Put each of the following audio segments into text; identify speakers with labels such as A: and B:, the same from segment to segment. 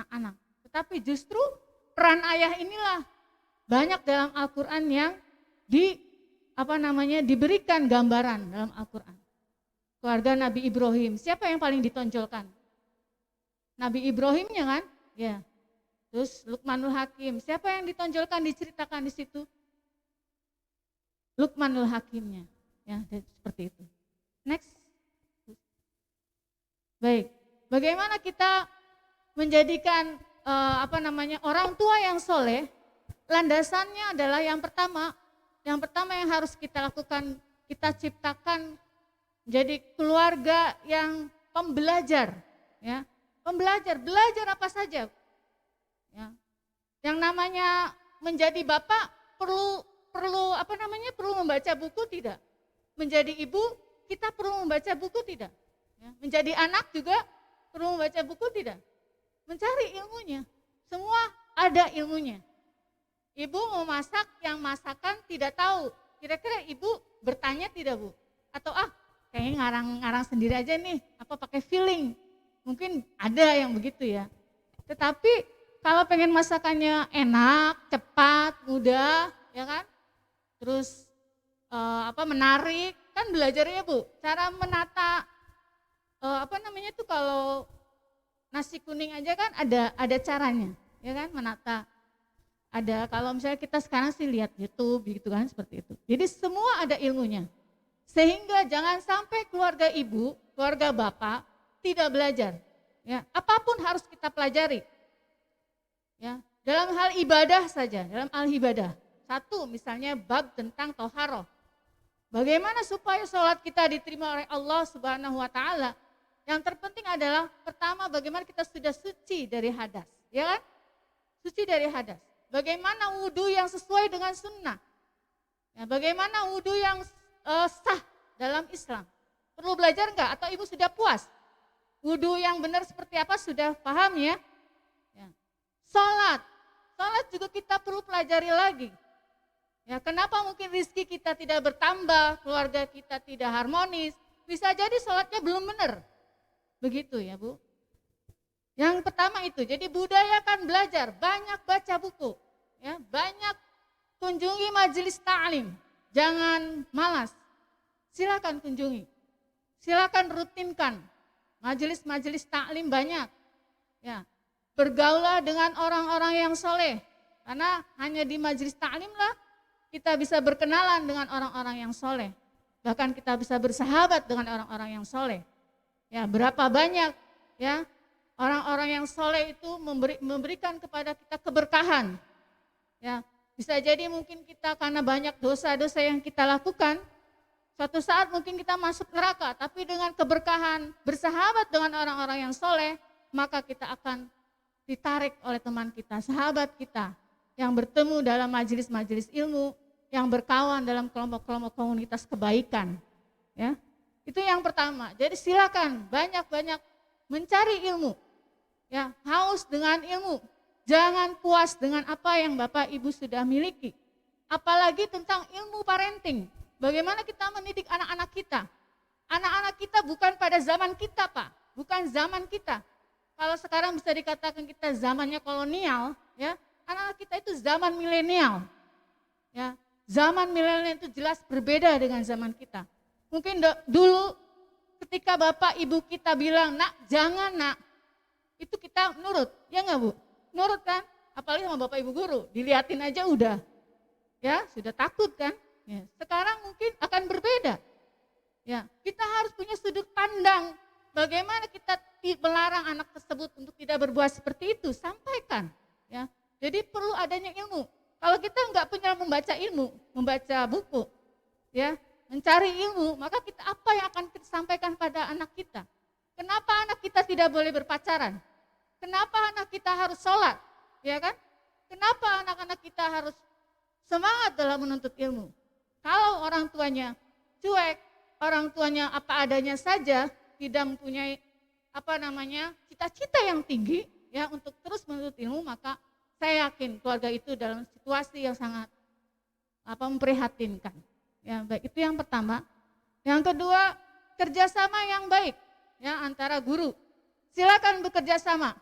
A: anak-anak. Tetapi justru peran ayah inilah banyak dalam Al-Quran yang diberikan gambaran dalam Al-Quran. Keluarga Nabi Ibrahim, siapa yang paling ditonjolkan? Nabi Ibrahimnya kan? Ya. Terus Luqmanul Hakim, siapa yang ditonjolkan, diceritakan di situ? Luqmanul Hakimnya. Ya, seperti itu. Next. Baik. Bagaimana kita menjadikan orang tua yang soleh? Landasannya adalah yang pertama yang harus kita lakukan, kita ciptakan jadi keluarga yang pembelajar, ya. Belajar apa saja. Ya. Yang namanya menjadi bapak perlu membaca buku tidak? Menjadi ibu kita perlu membaca buku tidak? Ya. Menjadi anak juga perlu membaca buku tidak? Mencari ilmunya. Semua ada ilmunya. Ibu mau masak, yang masakan tidak tahu. Kira-kira ibu bertanya tidak, Bu? Atau kayaknya ngarang sendiri aja nih, apa pakai feeling. Mungkin ada yang begitu ya. Tetapi kalau pengen masakannya enak, cepat, mudah, ya kan? Terus menarik, kan belajarnya, Bu. Cara menata kalau nasi kuning aja kan ada caranya, ya kan? Menata. Ada, kalau misalnya kita sekarang sih lihat YouTube gitu kan, seperti itu. Jadi semua ada ilmunya. Sehingga jangan sampai keluarga ibu, keluarga bapak tidak belajar. Ya, apapun harus kita pelajari. Ya, dalam hal ibadah saja, dalam hal ibadah. Satu, misalnya bab tentang toharoh. Bagaimana supaya sholat kita diterima oleh Allah Subhanahu wa Ta'ala? Yang terpenting adalah pertama, bagaimana kita sudah suci dari hadas, ya kan? Suci dari hadas. Bagaimana wudhu yang sesuai dengan sunnah? Ya, bagaimana wudhu yang sah dalam Islam? Perlu belajar enggak? Atau ibu sudah puas? Wudhu yang benar seperti apa sudah paham ya? Ya. Salat juga kita perlu pelajari lagi. Ya, kenapa mungkin rizki kita tidak bertambah, keluarga kita tidak harmonis? Bisa jadi salatnya belum benar. Begitu ya, Bu. Yang pertama itu, jadi budayakan belajar, banyak baca buku, ya, banyak kunjungi majelis ta'lim, jangan malas, silakan kunjungi, silakan rutinkan, majelis-majelis ta'lim banyak, ya, bergaulah dengan orang-orang yang soleh, karena hanya di majelis ta'lim lah kita bisa berkenalan dengan orang-orang yang soleh, bahkan kita bisa bersahabat dengan orang-orang yang soleh, ya, berapa banyak, ya. Orang-orang yang soleh itu memberikan kepada kita keberkahan. Ya, bisa jadi mungkin kita karena banyak dosa-dosa yang kita lakukan, suatu saat mungkin kita masuk neraka, tapi dengan keberkahan bersahabat dengan orang-orang yang soleh, maka kita akan ditarik oleh teman kita, sahabat kita, yang bertemu dalam majelis-majelis ilmu, yang berkawan dalam kelompok-kelompok komunitas kebaikan. Ya, itu yang pertama. Jadi silakan banyak-banyak mencari ilmu. Ya, haus dengan ilmu. Jangan puas dengan apa yang Bapak Ibu sudah miliki. Apalagi tentang ilmu parenting. Bagaimana kita mendidik anak-anak kita. Anak-anak kita bukan pada zaman kita, Pak. Bukan zaman kita. Kalau sekarang bisa dikatakan kita zamannya kolonial, ya, anak-anak kita itu zaman milenial. Ya, zaman milenial itu jelas berbeda dengan zaman kita. Mungkin dulu ketika Bapak Ibu kita bilang, "Nak, jangan, Nak." Itu kita nurut, ya enggak, Bu? Nurut kan? Apalagi sama Bapak Ibu guru, diliatin aja udah. Ya, sudah takut kan? Ya, sekarang mungkin akan berbeda. Ya, kita harus punya sudut pandang bagaimana kita melarang anak tersebut untuk tidak berbuat seperti itu, sampaikan. Ya, jadi perlu adanya ilmu. Kalau kita enggak punya membaca ilmu, membaca buku, ya, mencari ilmu, maka kita apa yang akan kita sampaikan pada anak kita? Kenapa anak kita tidak boleh berpacaran? Kenapa anak kita harus sholat? Ya kan? Kenapa anak-anak kita harus semangat dalam menuntut ilmu? Kalau orang tuanya cuek, orang tuanya apa adanya saja, tidak mempunyai cita-cita yang tinggi ya untuk terus menuntut ilmu, maka saya yakin keluarga itu dalam situasi yang sangat memprihatinkan. Ya, baik, itu yang pertama. Yang kedua, kerjasama yang baik ya antara guru. Silakan bekerja sama.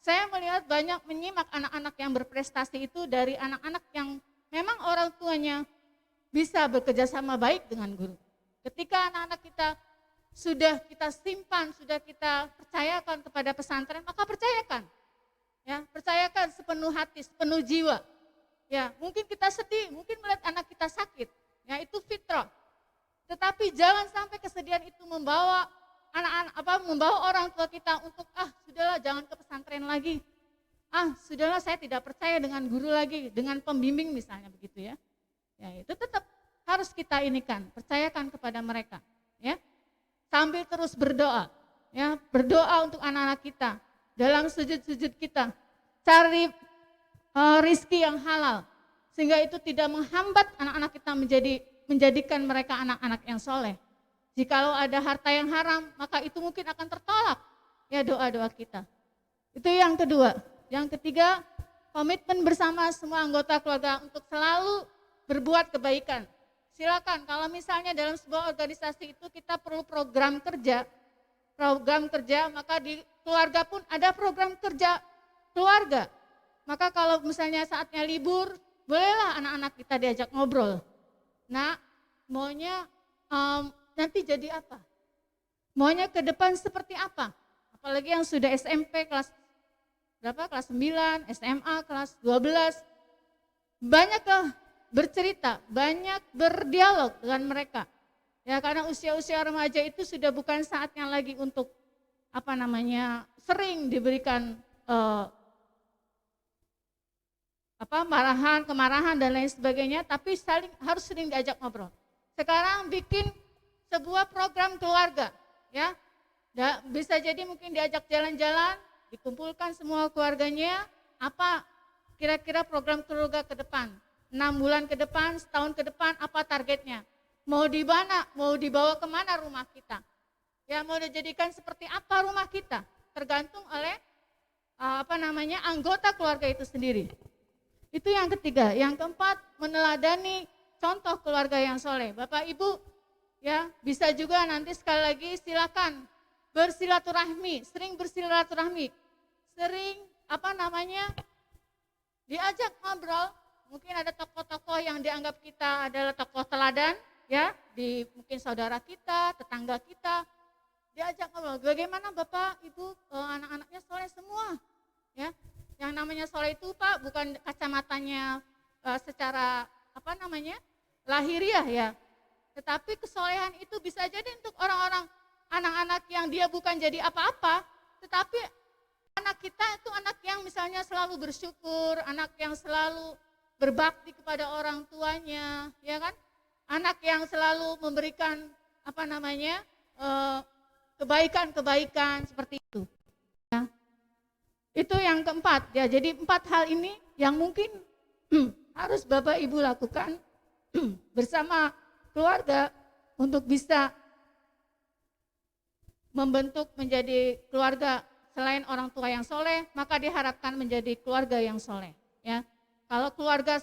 A: Saya melihat banyak menyimak anak-anak yang berprestasi itu dari anak-anak yang memang orang tuanya bisa bekerja sama baik dengan guru. Ketika anak-anak kita sudah kita simpan, sudah kita percayakan kepada pesantren, maka percayakan. Ya, percayakan sepenuh hati, sepenuh jiwa. Ya, mungkin kita sedih, mungkin melihat anak kita sakit. Ya, itu fitrah. Tetapi jangan sampai kesedihan itu membawa membawa orang tua kita untuk sudahlah jangan ke pesantren lagi. Sudahlah saya tidak percaya dengan guru lagi, dengan pembimbing misalnya begitu ya. Ya, itu tetap harus kita percayakan kepada mereka, ya. Sambil terus berdoa, ya, berdoa untuk anak-anak kita. Dalam sujud-sujud kita, cari rizki yang halal, sehingga itu tidak menghambat anak-anak kita menjadikan mereka anak-anak yang soleh. Jikalau ada harta yang haram, maka itu mungkin akan tertolak, ya, doa-doa kita. Itu yang kedua. Yang ketiga, komitmen bersama semua anggota keluarga untuk selalu berbuat kebaikan. Silakan, kalau misalnya dalam sebuah organisasi itu kita perlu program kerja, maka di keluarga pun ada program kerja keluarga. Maka kalau misalnya saatnya libur, bolehlah anak-anak kita diajak ngobrol. Nah, maunya nanti jadi apa? Maunya ke depan seperti apa? Apalagi yang sudah SMP kelas berapa? Kelas 9, SMA kelas 12. Banyaklah bercerita, banyak berdialog dengan mereka. Ya, karena usia-usia remaja itu sudah bukan saatnya lagi untuk sering diberikan kemarahan dan lain sebagainya, tapi harus sering diajak ngobrol. Sekarang bikin sebuah program keluarga, ya. Bisa jadi mungkin diajak jalan-jalan, dikumpulkan semua keluarganya, apa kira-kira program keluarga ke depan, 6 bulan ke depan, setahun ke depan, apa targetnya, mau di mana, mau dibawa kemana rumah kita, ya, mau dijadikan seperti apa rumah kita, tergantung oleh anggota keluarga itu sendiri. Itu yang ketiga. Yang keempat, meneladani contoh keluarga yang soleh. Bapak Ibu, ya, bisa juga nanti sekali lagi silakan bersilaturahmi, sering bersilaturahmi, sering diajak ngobrol. Mungkin ada tokoh-tokoh yang dianggap kita adalah tokoh teladan, ya, mungkin saudara kita, tetangga kita, diajak ngobrol. Bagaimana Bapak, Ibu, anak-anaknya soleh semua, ya. Yang namanya soleh itu Pak, bukan kacamatanya secara lahiriah ya. Tetapi kesolehan itu bisa jadi untuk orang-orang, anak-anak yang dia bukan jadi apa-apa, tetapi anak kita itu anak yang misalnya selalu bersyukur, anak yang selalu berbakti kepada orang tuanya, ya kan? Anak yang selalu memberikan kebaikan-kebaikan seperti itu. Ya. Itu yang keempat, ya. Jadi 4 hal ini yang mungkin harus Bapak Ibu lakukan bersama keluarga untuk bisa membentuk menjadi keluarga. Selain orang tua yang soleh, maka diharapkan menjadi keluarga yang soleh. Ya, kalau keluarga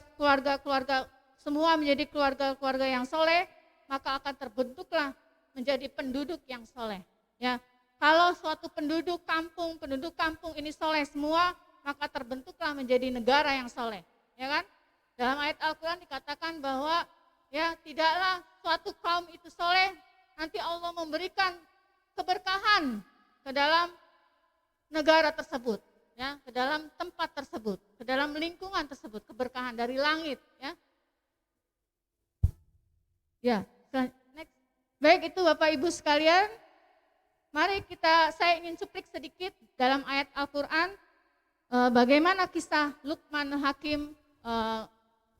A: semua menjadi keluarga yang soleh, maka akan terbentuklah menjadi penduduk yang soleh. Ya, kalau suatu penduduk kampung ini soleh semua, maka terbentuklah menjadi negara yang soleh. Ya kan? Dalam ayat Al-Quran dikatakan bahwa ya tidaklah suatu kaum itu soleh, nanti Allah memberikan keberkahan ke dalam negara tersebut, ya, ke dalam tempat tersebut, ke dalam lingkungan tersebut, keberkahan dari langit, ya. Ya, next. Baik, itu Bapak Ibu sekalian, mari saya ingin cuplik sedikit dalam ayat Al-Quran, bagaimana kisah Luqman Hakim.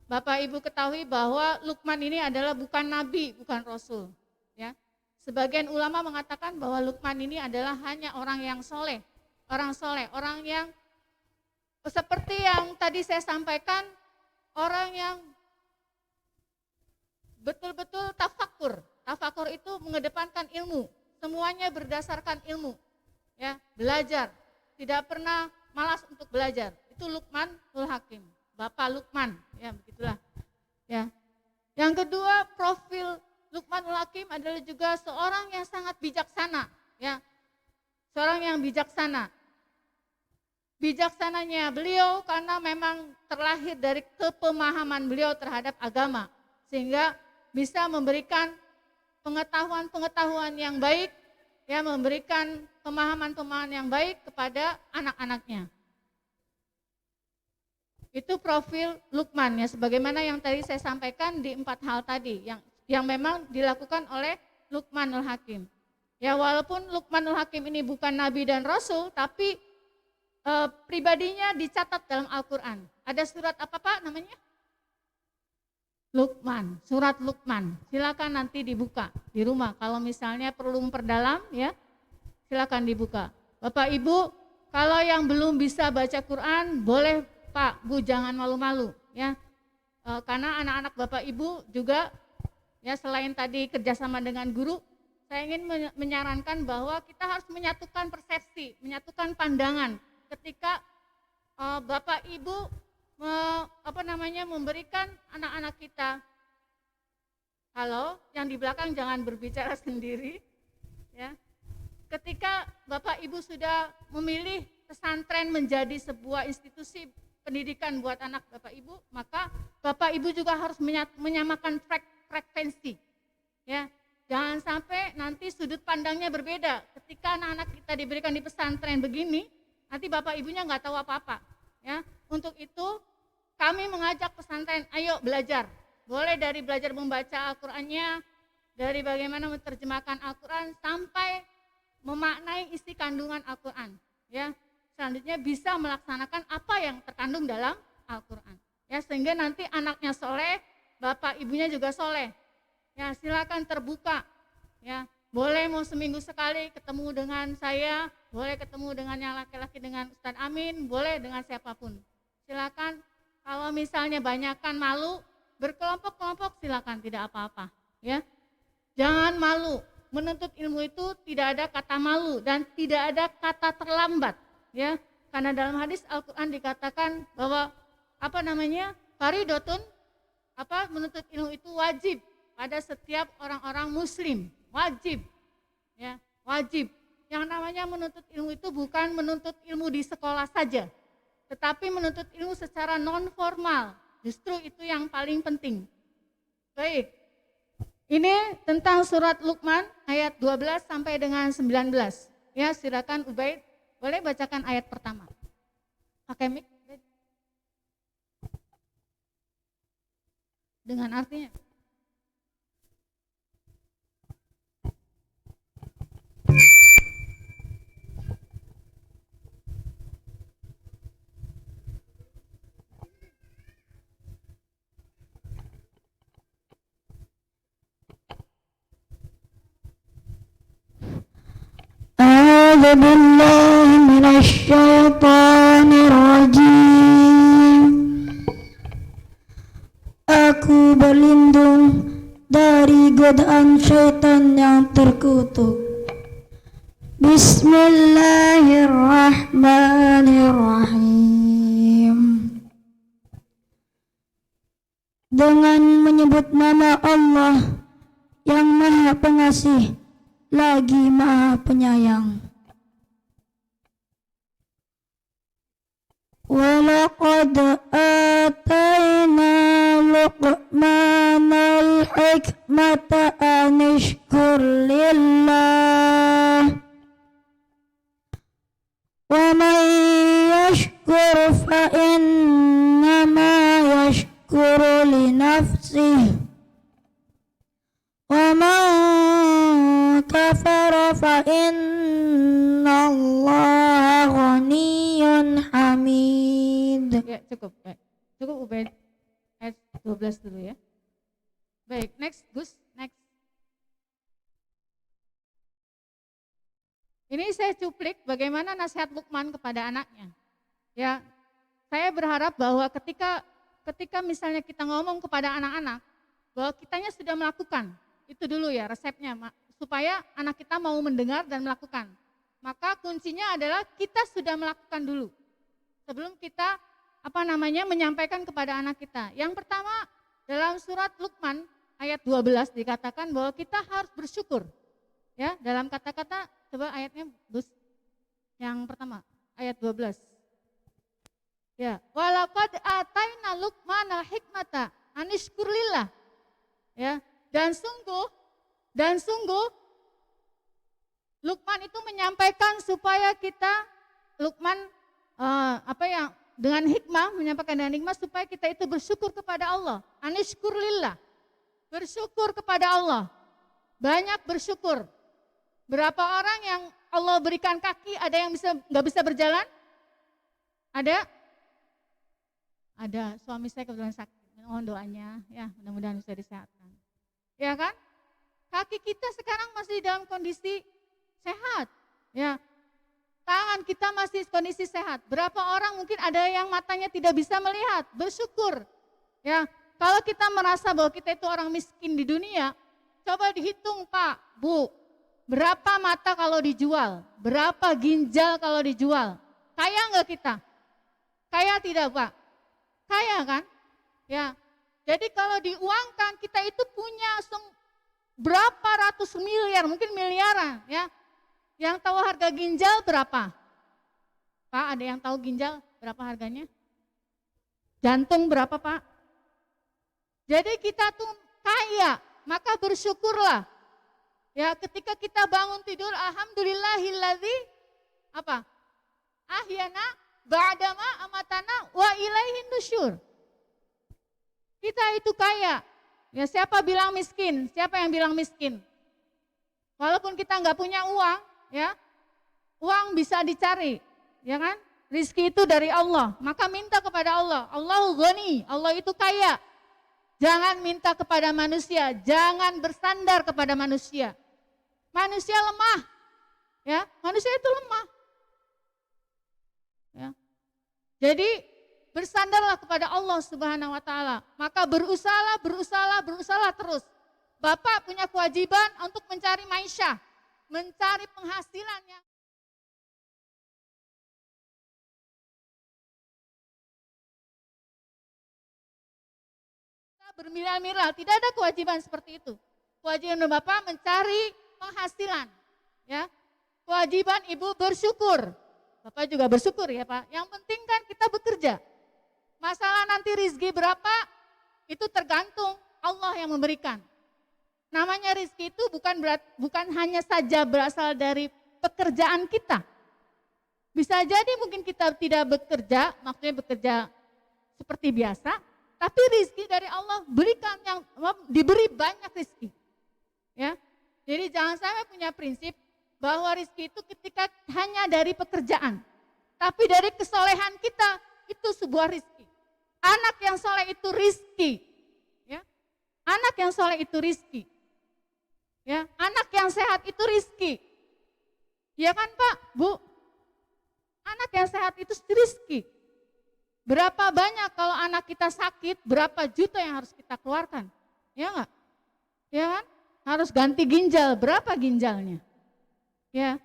A: Bapak Ibu ketahui bahwa Luqman ini adalah bukan nabi, bukan rasul, ya. Sebagian ulama mengatakan bahwa Luqman ini adalah hanya orang yang soleh, orang yang seperti yang tadi saya sampaikan, orang yang betul-betul tafakur. Tafakur itu mengedepankan ilmu, semuanya berdasarkan ilmu, ya, belajar, tidak pernah malas untuk belajar. Itu Luqmanul Hakim, Bapak Luqman, ya, begitulah. Ya. Yang kedua, profil Luqmanul Hakim adalah juga seorang yang sangat bijaksana, ya. Seorang yang bijaksana. bijaksananya beliau karena memang terlahir dari kepemahaman beliau terhadap agama, sehingga bisa memberikan pengetahuan-pengetahuan yang baik, ya, memberikan pemahaman-pemahaman yang baik kepada anak-anaknya. Itu profil Luqman, ya, sebagaimana yang tadi saya sampaikan di 4 hal tadi yang memang dilakukan oleh Luqmanul Hakim. Ya, walaupun Luqmanul Hakim ini bukan nabi dan rasul, tapi pribadinya dicatat dalam Al-Qur'an. Ada surat apa Pak namanya? Luqman, surat Luqman. Silakan nanti dibuka di rumah. Kalau misalnya perlu memperdalam, ya, silakan dibuka. Bapak Ibu, kalau yang belum bisa baca Quran, boleh Pak, Bu, jangan malu-malu, ya. Karena anak-anak Bapak Ibu juga, ya, selain tadi kerjasama dengan guru, saya ingin menyarankan bahwa kita harus menyatukan persepsi, menyatukan pandangan ketika Bapak Ibu memberikan anak-anak kita. Halo, yang di belakang jangan berbicara sendiri, ya. Ketika Bapak Ibu sudah memilih pesantren menjadi sebuah institusi pendidikan buat anak Bapak Ibu, maka Bapak Ibu juga harus menyamakan frekuensi, ya. Jangan sampai nanti sudut pandangnya berbeda. Ketika anak-anak kita diberikan di pesantren begini, nanti Bapak Ibunya nggak tahu apa-apa, ya. Untuk itu kami mengajak pesantren, ayo belajar. Boleh dari belajar membaca Al-Qur'annya, dari bagaimana menerjemahkan Al-Qur'an sampai memaknai isi kandungan Al-Qur'an, ya. Selanjutnya bisa melaksanakan apa yang terkandung dalam Al-Qur'an. Ya, sehingga nanti anaknya soleh, Bapak Ibunya juga soleh. Ya, silakan terbuka. Ya, boleh mau seminggu sekali ketemu dengan saya, boleh ketemu dengan yang laki-laki dengan Ustadz Amin, boleh dengan siapapun. Silakan. Kalau misalnya banyakkan malu, berkelompok-kelompok silakan, tidak apa-apa. Ya, jangan malu. Menuntut ilmu itu tidak ada kata malu dan tidak ada kata terlambat. Ya, karena dalam hadis Al-Qur'an dikatakan bahwa faridotun, menuntut ilmu itu wajib pada setiap orang-orang muslim, wajib. Ya, wajib. Yang namanya menuntut ilmu itu bukan menuntut ilmu di sekolah saja, tetapi menuntut ilmu secara non formal. Justru itu yang paling penting. Baik. Ini tentang surat Luqman ayat 12 sampai dengan 19. Ya, silakan Ubaid. Boleh bacakan ayat pertama. Pakai mic. Dengan artinya.
B: أعوذ بالله من الشيطان الرجيم. Aku berlindung dari godaan syaitan yang terkutuk. Bismillahirrahmanirrahim. Dengan menyebut nama Allah yang Maha Pengasih lagi Maha Penyayang. Walaqad atayna Luqmanal hikmata anishkur lillah wa man yashkur fa innama yashkuru li nafsihi wa man kafara fa innallaha ghaniyyun hamid.
A: Ya, cukup. Baik. Cukup Ubaid. Ayat 12 dulu ya. Baik, next Gus, next. Ini saya cuplik bagaimana nasihat Luqman kepada anaknya. Ya, saya berharap bahwa ketika misalnya kita ngomong kepada anak-anak, bahwa kitanya sudah melakukan. Itu dulu ya resepnya, supaya anak kita mau mendengar dan melakukan. Maka kuncinya adalah kita sudah melakukan dulu. Sebelum kita menyampaikan kepada anak kita. Yang pertama, dalam surat Luqman ayat 12 dikatakan bahwa kita harus bersyukur. Ya, dalam kata-kata, coba ayatnya Gus. Yang pertama, ayat 12. Ya, walaqad ataina Luqmanal hikmata anishkur lillah. Ya, dan sungguh Luqman itu menyampaikan supaya kita dengan hikmah, menyampaikan dengan hikmah supaya kita itu bersyukur kepada Allah. Anishkur lillah. Bersyukur kepada Allah. Banyak bersyukur. Berapa orang yang Allah berikan kaki, ada yang nggak bisa berjalan? Ada? Ada. Suami saya kebetulan sakit. Mohon doanya, ya mudah-mudahan bisa disehatkan. Ya kan? Kaki kita sekarang masih dalam kondisi sehat. Ya. Tangan kita masih kondisi sehat. Berapa orang mungkin ada yang matanya tidak bisa melihat, bersyukur. Ya, kalau kita merasa bahwa kita itu orang miskin di dunia, coba dihitung Pak, Bu, berapa mata kalau dijual, berapa ginjal kalau dijual. Kaya enggak kita? Kaya tidak Pak? Kaya kan? Ya, jadi kalau diuangkan kita itu punya berapa ratus miliar, mungkin miliaran ya. Yang tahu harga ginjal berapa? Pak, ada yang tahu ginjal berapa harganya? Jantung berapa Pak? Jadi kita tuh kaya, maka bersyukurlah. Ya, ketika kita bangun tidur, alhamdulillahilladzi apa? Ahyana ba'dama amatana wa ilaihin nusyur. Kita itu kaya. Ya, siapa bilang miskin? Siapa yang bilang miskin? Walaupun kita nggak punya uang, ya, uang bisa dicari, ya kan? Rizki itu dari Allah, maka minta kepada Allah. Allahu ghani, Allah itu kaya. Jangan minta kepada manusia, jangan bersandar kepada manusia. Manusia lemah, ya, manusia itu lemah. Ya. Jadi bersandarlah kepada Allah Subhanahu wa taala. Maka berusaha terus. Bapak punya kewajiban untuk mencari maisyah, mencari penghasilannya. Kita bermilal-milal, tidak ada kewajiban seperti itu. Kewajiban Bapak mencari penghasilan, ya. Kewajiban Ibu bersyukur. Bapak juga bersyukur ya Pak. Yang penting kan kita bekerja. Masalah nanti rizki berapa, itu tergantung Allah yang memberikan. Namanya rizki itu bukan hanya saja berasal dari pekerjaan kita. Bisa jadi mungkin kita tidak bekerja, maksudnya bekerja seperti biasa, tapi rizki dari Allah diberi banyak rizki. Ya, jadi jangan sampai punya prinsip bahwa rizki itu ketika hanya dari pekerjaan, tapi dari kesolehan kita itu sebuah rizki. Anak yang soleh itu rizki, ya. Anak yang soleh itu rizki. Ya, anak yang sehat itu rizki. Ya kan Pak, Bu? Anak yang sehat itu rizki. Berapa banyak kalau anak kita sakit, berapa juta yang harus kita keluarkan? Ya enggak? Ya kan? Harus ganti ginjal, berapa ginjalnya? Ya.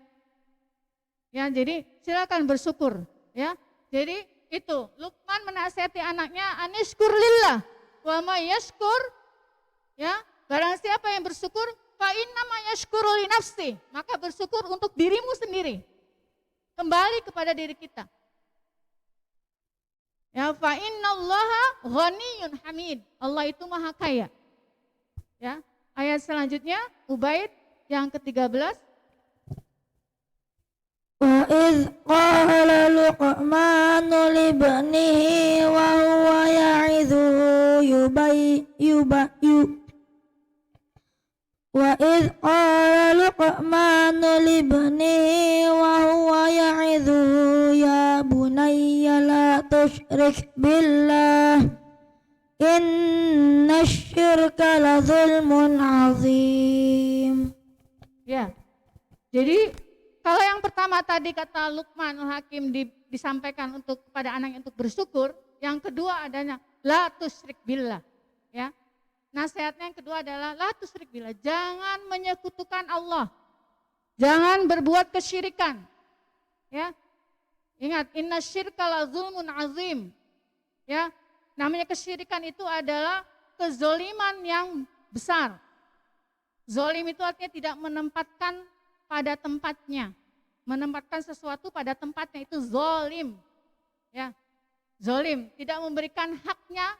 A: Ya, jadi silakan bersyukur, ya. Jadi itu, Luqman menasihati anaknya, anishkur lillah wa may yashkur, ya. Barang siapa yang bersyukur, fa innama yashkuru li nafsi, maka bersyukur untuk dirimu sendiri. Kembali kepada diri kita. Ya, fa innallaha ghaniyun hamid. Allah itu maha kaya. Ya, ayat selanjutnya Ubaid yang ke-13.
B: Wa idz qala Luqmanu libnihi wa huwa ya'idhu وإذ قال لقمان لابنه وهو يعظه يا بني لا تشرك بالله إن الشرك لظلم عظيم.
A: Ya, jadi kalau yang pertama tadi kata Luqmanul Hakim disampaikan untuk kepada anaknya untuk bersyukur, yang kedua adanya la tusyrik billah, ya. Nasihatnya yang kedua adalah la tusyrik billah, jangan menyekutukan Allah. Jangan berbuat kesyirikan. Ya. Ingat, inna syirka la zulmun azim. Ya. Namanya kesyirikan itu adalah kezoliman yang besar. Zolim itu artinya tidak menempatkan pada tempatnya. Menempatkan sesuatu pada tempatnya itu zolim. Ya. zolim, tidak memberikan haknya,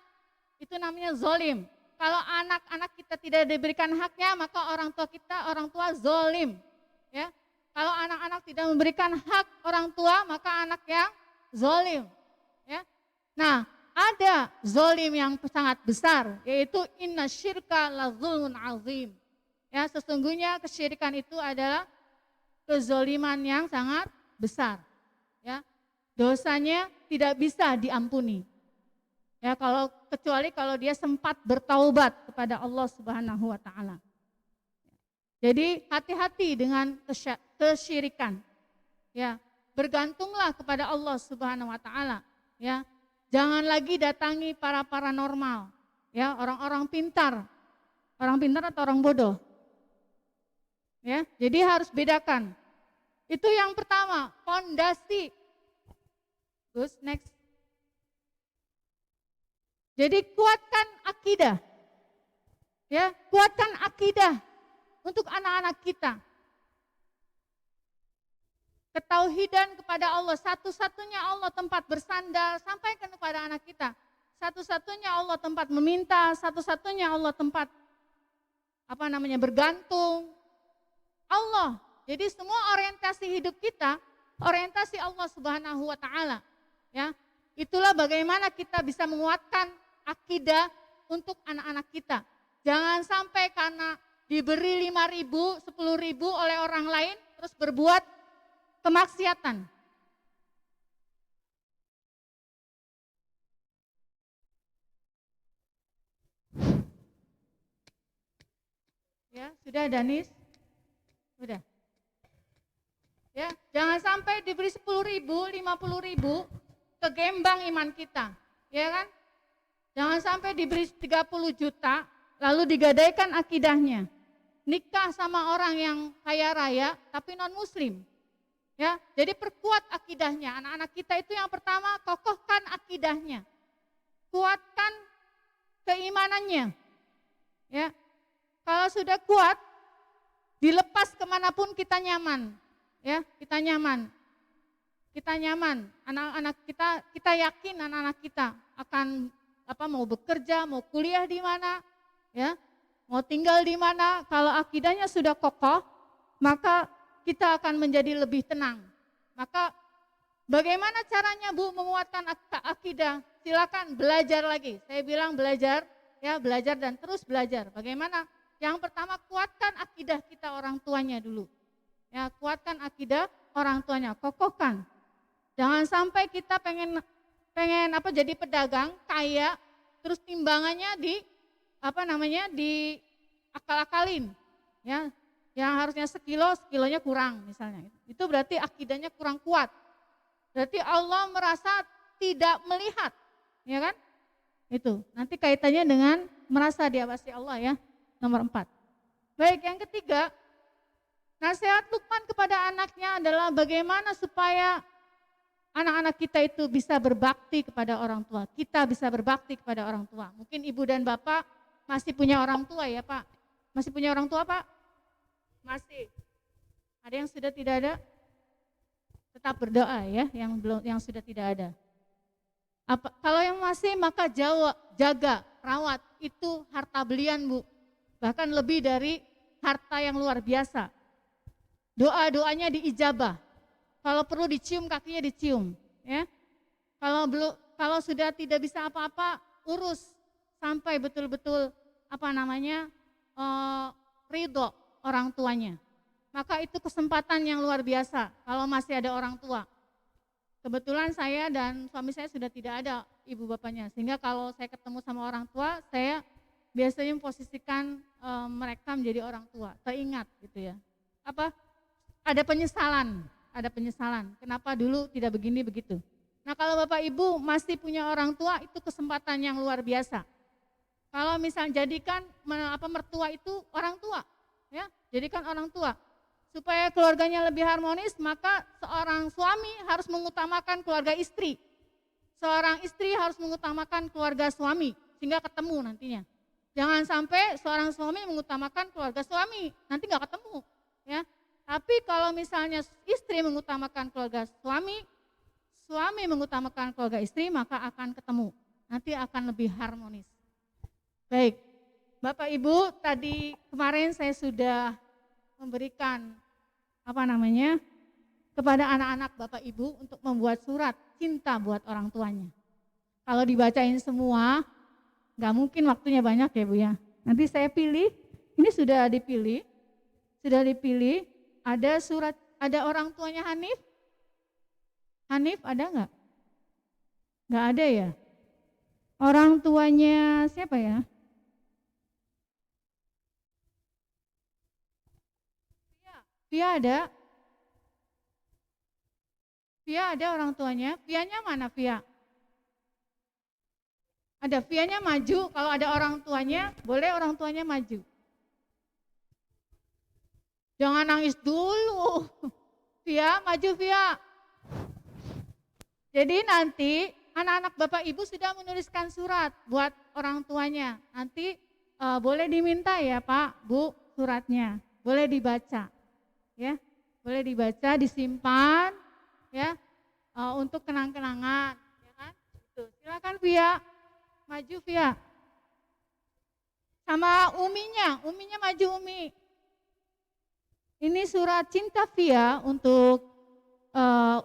A: itu namanya zolim. Kalau anak-anak kita tidak diberikan haknya, maka orang tua zolim. Ya, kalau anak-anak tidak memberikan hak orang tua, maka anak yang zolim. Ya, nah ada zolim yang sangat besar, yaitu inna syirka la zulmun azim. Ya, sesungguhnya kesyirikan itu adalah kezoliman yang sangat besar. Ya, dosanya tidak bisa diampuni. Ya, kecuali kalau dia sempat bertaubat kepada Allah Subhanahu wa taala. Jadi hati-hati dengan kesyirikan. Ya, bergantunglah kepada Allah Subhanahu wa taala, ya. Jangan lagi datangi para paranormal, ya, orang-orang pintar. Orang pintar atau orang bodoh? Ya, jadi harus bedakan. Itu yang pertama, fondasi. Terus next. Jadi kuatkan akidah. Ya, kuatkan akidah untuk anak-anak kita. Ketauhidan kepada Allah, satu-satunya Allah tempat bersandar, sampaikan kepada anak kita. Satu-satunya Allah tempat meminta, satu-satunya Allah tempat bergantung. Allah. Jadi semua orientasi hidup kita, orientasi Allah Subhanahu wa taala. Ya. Itulah bagaimana kita bisa menguatkan akidah untuk anak-anak kita. Jangan sampai karena diberi 5.000, 10.000 oleh orang lain terus berbuat kemaksiatan. Ya, sudah Danis? Sudah. Ya, jangan sampai diberi 10.000, 50.000 kegembang iman kita, ya kan? Jangan sampai diberi 30 juta lalu digadaikan akidahnya. Nikah sama orang yang kaya raya tapi non muslim. Ya, jadi perkuat akidahnya. Anak-anak kita itu yang pertama, kokohkan akidahnya. Kuatkan keimanannya. Ya. Kalau sudah kuat, dilepas kemanapun kita nyaman. Ya, kita nyaman. Kita nyaman. Anak-anak kita yakin anak-anak kita akan mau bekerja, mau kuliah di mana, ya, mau tinggal di mana. Kalau akidahnya sudah kokoh, maka kita akan menjadi lebih tenang. Maka bagaimana caranya Bu menguatkan akidah? Silakan belajar lagi. Saya bilang belajar, ya, belajar dan terus belajar. Bagaimana? Yang pertama, kuatkan akidah kita orang tuanya dulu. Ya, kuatkan akidah orang tuanya, kokohkan. Jangan sampai kita pengen jadi pedagang kaya, terus timbangannya di akal-akalin, ya, yang harusnya sekilonya kurang misalnya. Itu berarti akidahnya kurang kuat. Berarti Allah merasa tidak melihat, ya kan? Itu nanti kaitannya dengan merasa diawasi Allah, ya. Nomor 4. Baik, yang ketiga, nasihat Luqman kepada anaknya adalah bagaimana supaya anak-anak kita itu bisa berbakti kepada orang tua. Kita bisa berbakti kepada orang tua. Mungkin ibu dan bapak masih punya orang tua, ya Pak? Masih punya orang tua, Pak? Masih. Ada yang sudah tidak ada? Tetap berdoa, ya, yang sudah tidak ada. Kalau yang masih, maka jaga, rawat. Itu harta belian, Bu. Bahkan lebih dari harta yang luar biasa. Doa-doanya diijabah. Kalau perlu dicium, kakinya dicium, ya. Kalau sudah tidak bisa apa-apa, urus sampai betul-betul ridho orang tuanya. Maka itu kesempatan yang luar biasa kalau masih ada orang tua. Kebetulan saya dan suami saya sudah tidak ada ibu bapaknya, sehingga kalau saya ketemu sama orang tua, saya biasanya memposisikan mereka menjadi orang tua, teringat gitu, ya. Ada penyesalan, kenapa dulu tidak begini begitu. Nah, kalau Bapak Ibu masih punya orang tua, itu kesempatan yang luar biasa. Kalau misalnya jadikan mertua itu orang tua, ya, jadikan orang tua. Supaya keluarganya lebih harmonis, maka seorang suami harus mengutamakan keluarga istri. Seorang istri harus mengutamakan keluarga suami, sehingga ketemu nantinya. Jangan sampai seorang suami mengutamakan keluarga suami, nanti nggak ketemu, ya. Tapi kalau misalnya istri mengutamakan keluarga suami, suami mengutamakan keluarga istri, maka akan ketemu. Nanti akan lebih harmonis. Baik, Bapak Ibu, tadi kemarin saya sudah memberikan kepada anak-anak Bapak Ibu untuk membuat surat cinta buat orang tuanya. Kalau dibacain semua, nggak mungkin waktunya banyak ya Bu ya. Nanti saya pilih, ini sudah dipilih, ada surat, ada orang tuanya Hanif? Hanif ada nggak? Nggak ada ya? Orang tuanya siapa ya? Via ada? Via ada orang tuanya? Vianya mana Via? Ada, Vianya maju, kalau ada orang tuanya, boleh orang tuanya maju. Jangan nangis dulu. Via, maju Via. Jadi nanti anak-anak Bapak Ibu sudah menuliskan surat buat orang tuanya. Nanti boleh diminta ya Pak, Bu, suratnya. Boleh dibaca. Ya, boleh dibaca, disimpan ya untuk kenang-kenangan, ya kan? Tuh, silakan Via. Maju Via. Sama Uminya maju Umi. Ini surat cinta Via untuk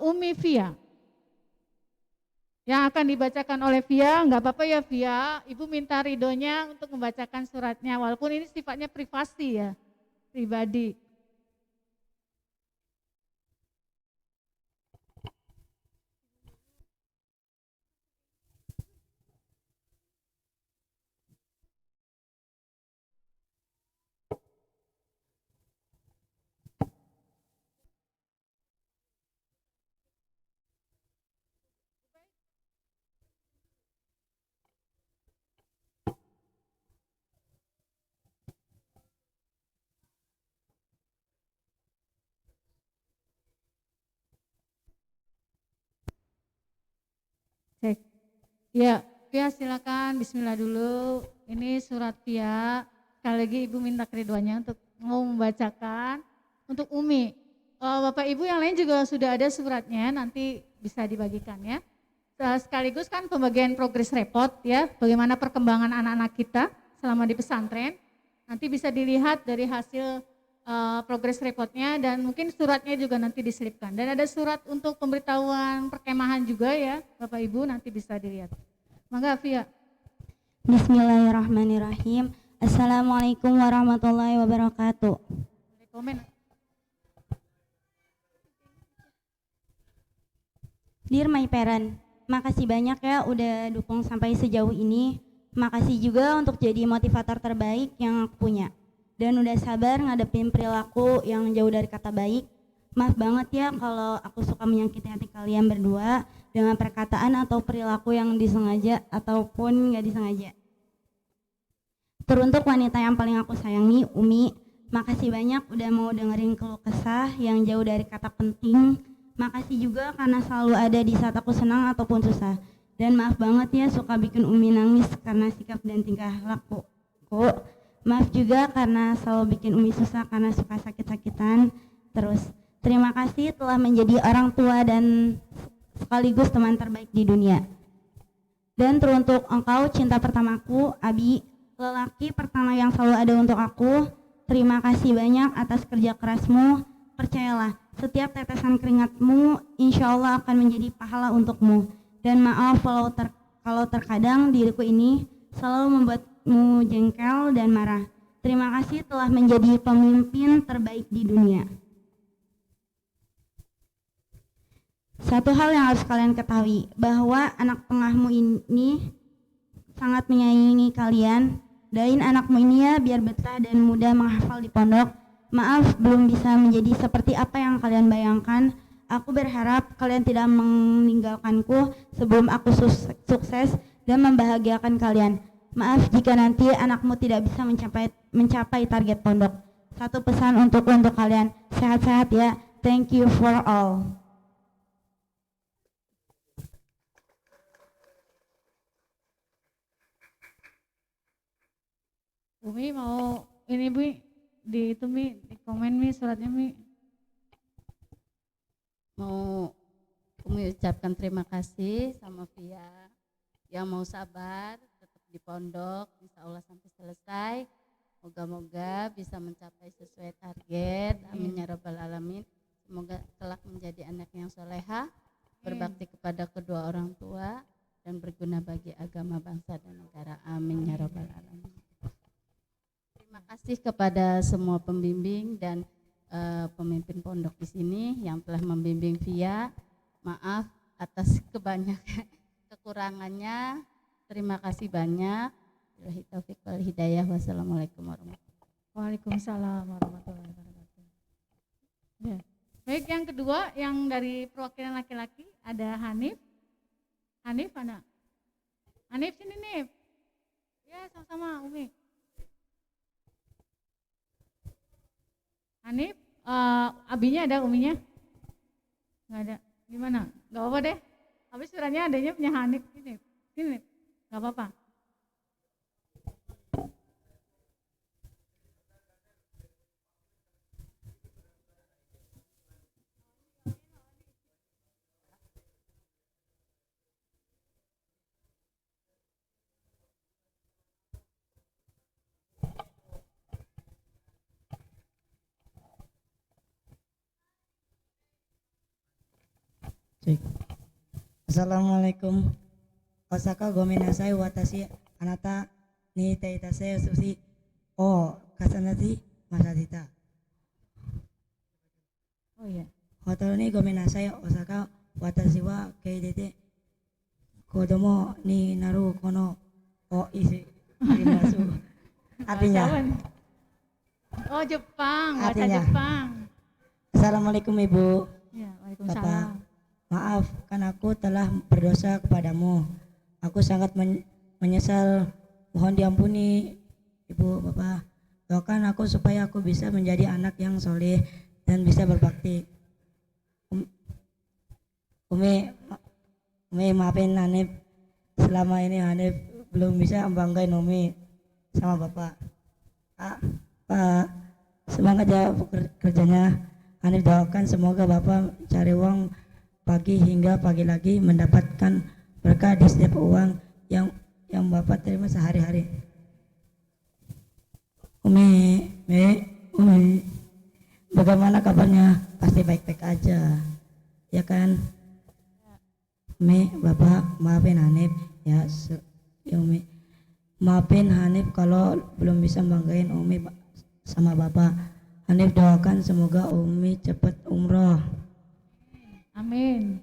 A: Umi Via. Yang akan dibacakan oleh Via, enggak apa-apa ya Via, Ibu minta ridhonya untuk membacakan suratnya, walaupun ini sifatnya privasi ya, pribadi. Cek. Ya, Via silakan, bismillah dulu. Ini surat Via. Sekali lagi Ibu minta keriduannya untuk mau membacakan untuk Umi. Bapak Ibu yang lain juga sudah ada suratnya, nanti bisa dibagikan ya. Sekaligus kan pembagian progres report ya, bagaimana perkembangan anak-anak kita selama di pesantren. Nanti bisa dilihat dari hasil progres reportnya dan mungkin suratnya juga nanti diselipkan. Dan ada surat untuk pemberitahuan perkemahan juga ya Bapak Ibu, nanti bisa dilihat. Mangga Via.
B: Bismillahirrahmanirrahim. Assalamualaikum warahmatullahi wabarakatuh.
A: Komen.
B: Dear my parent, makasih banyak ya udah dukung sampai sejauh ini. Makasih juga untuk jadi motivator terbaik yang aku punya. Dan udah sabar ngadepin perilaku yang jauh dari kata baik. Maaf banget ya kalau aku suka menyakiti hati kalian berdua dengan perkataan atau perilaku yang disengaja ataupun gak disengaja. Teruntuk wanita yang paling aku sayangi, Umi, makasih banyak udah mau dengerin keluh kesah yang jauh dari kata penting. Makasih juga karena selalu ada di saat aku senang ataupun susah. Dan maaf banget ya suka bikin Umi nangis karena sikap dan tingkah laku. Maaf juga karena selalu bikin Umi susah karena suka sakit-sakitan. Terus, terima kasih telah menjadi orang tua dan sekaligus teman terbaik di dunia. Dan teruntuk engkau cinta pertamaku, Abi, lelaki pertama yang selalu ada untuk aku. Terima kasih banyak atas kerja kerasmu. Percayalah, setiap tetesan keringatmu insya Allah akan menjadi pahala untukmu. Dan maaf kalau terkadang diriku ini selalu membuatmu jengkel dan marah. Terima kasih telah menjadi pemimpin terbaik di dunia. Satu hal yang harus kalian ketahui, bahwa anak tengahmu ini sangat menyayangi kalian. Doain anakmu ini ya biar betah dan mudah menghafal di pondok. Maaf belum bisa menjadi seperti apa yang kalian bayangkan. Aku berharap kalian tidak meninggalkanku sebelum aku sukses dan membahagiakan kalian. Maaf jika nanti anakmu tidak bisa mencapai target pondok. Satu pesan untuk kalian, sehat-sehat ya. Thank you for all.
A: Umi mau ini Bu, di itu Mi, di komen Mi suratnya Mi.
C: Mau Umi ucapkan terima kasih sama Via yang mau sabar tetap di pondok, insya Allah sampai selesai. Moga-moga bisa mencapai sesuai target. Amin ya rabbal alamin. Semoga kelak menjadi anak yang soleha, berbakti kepada kedua orang tua, dan berguna bagi agama, bangsa, dan negara. Amin ya rabbal alamin. Terima kasih kepada semua pembimbing dan pemimpin pondok di sini yang telah membimbing Via. Maaf atas kebanyakan kekurangannya. Terima kasih banyak. Billahi taufiq wal hidayah. Wassalamualaikum warahmatullahi wabarakatuh.
A: Waalaikumsalam warahmatullahi wabarakatuh. Ya. Baik, yang kedua yang dari perwakilan laki-laki ada Hanif. Hanif mana? Hanif sini nih. Ya sama-sama Umi. Hanif, abinya ada, uminya? Nggak ada. Gimana? Nggak apa-apa deh. Habis suratnya adanya punya Hanif. Sini, nggak apa-apa.
D: Cek. Assalamualaikum. Osaka gomenasai watashi anata ni teitasei sushi o kasanati masashita.
A: Oh iya.
D: Hotel ni gomenasai Osaka watashi wa keidete kodomo ni naru kono o isi arimasu. Artinya,
A: Oh Jepang, bahasa
D: Artinya.
A: Jepang.
D: Assalamualaikum Ibu.
A: Ya,
D: Bapak,
A: waalaikumsalam.
D: maaf kan aku telah berdosa kepadamu. Aku sangat menyesal. Mohon diampuni Ibu, Bapak. Doakan aku supaya aku bisa menjadi anak yang soleh dan bisa berbakti. Umi maafin Hanif. Selama ini Hanif belum bisa membanggain Umi sama Bapak. Pak, semangat ya kerjanya. Hanif doakan semoga Bapak cari uang pagi hingga pagi lagi, mendapatkan berkah di setiap uang yang Bapak terima sehari-hari. Umi, bagaimana kabarnya? Pasti baik-baik aja, ya kan? Umi, Bapak maafin Hanif ya, ya Umi. Maafin Hanif kalau belum bisa banggain Umi sama Bapak. Hanif doakan semoga Umi cepat umroh.
A: Amin.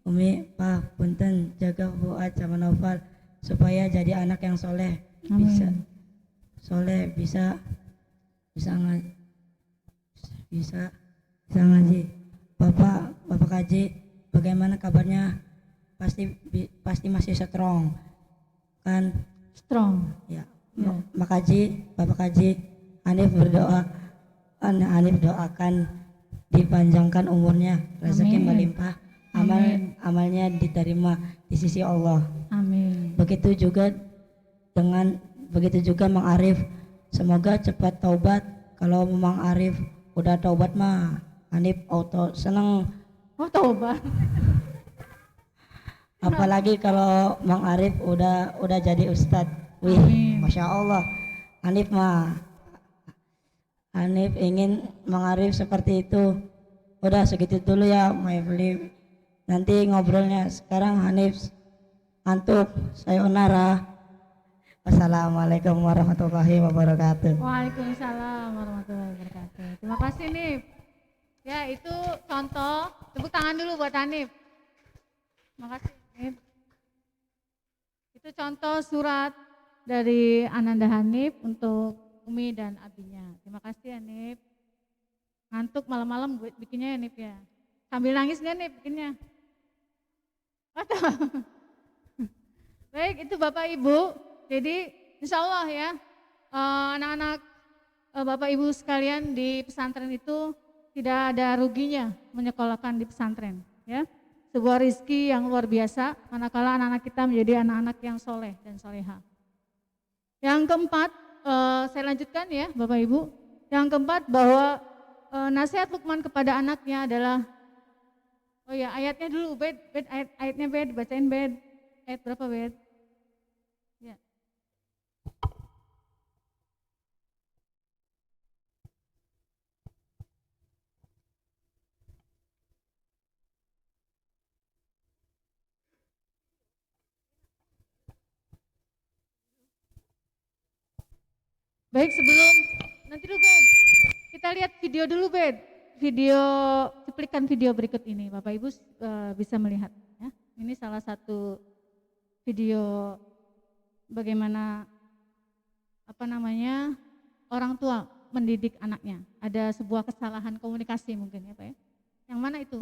D: Umi, Pak, punten jaga Fuad sama Noval supaya jadi anak yang soleh.
A: Amin.
D: Bisa soleh, bisa ngaji. Bapak Haji, bagaimana kabarnya? Pasti masih strong kan?
A: Strong.
D: Ya.
A: Ya.
D: Bapak Haji, Hanif doakan dipanjangkan umurnya, rezeki
A: Amin.
D: melimpah, amalnya diterima di sisi Allah.
A: Amin.
D: Begitu juga Mang Arif, semoga cepat taubat. Kalau Mang Arif udah taubat mah Hanif auto seneng.
A: Oh taubat.
D: Apalagi kalau Mang Arif udah jadi ustadz. Wih,
A: Amin.
D: Masya Allah. Hanif ingin Mang Arif seperti itu. Udah segitu dulu ya, my beli. Nanti ngobrolnya. Sekarang Hanif ngantuk. Sayonara. Wassalamualaikum warahmatullahi wabarakatuh.
A: Waalaikumsalam warahmatullahi wabarakatuh. Terima kasih Nif. Ya itu contoh. Tepuk tangan dulu buat Hanif. Terima kasih Nif. Itu contoh surat dari Ananda Hanif untuk Umi dan abinya. Terima kasih Hanif. Ngantuk malam-malam bikinnya ya Nif ya. Sambil nangis nggak Nif bikinnya? Atau? Baik itu Bapak Ibu. Jadi insya Allah ya anak-anak Bapak Ibu sekalian di pesantren itu tidak ada ruginya menyekolahkan di pesantren. Ya, sebuah rizki yang luar biasa manakala anak-anak kita menjadi anak-anak yang soleh dan soleha. Yang keempat, saya lanjutkan ya Bapak Ibu. Yang keempat bahwa nasihat Luqman kepada anaknya adalah Oh ya, ayatnya dulu, ayatnya bed, bacain bed. Ayat berapa bed? Ya. Baik, sebelum nanti dulu bed, kita lihat video dulu bed. Video, cuplikan video berikut ini, Bapak Ibu bisa melihat. Ya. Ini salah satu video bagaimana orang tua mendidik anaknya. Ada sebuah kesalahan komunikasi mungkin ya Pak ya. Yang mana itu?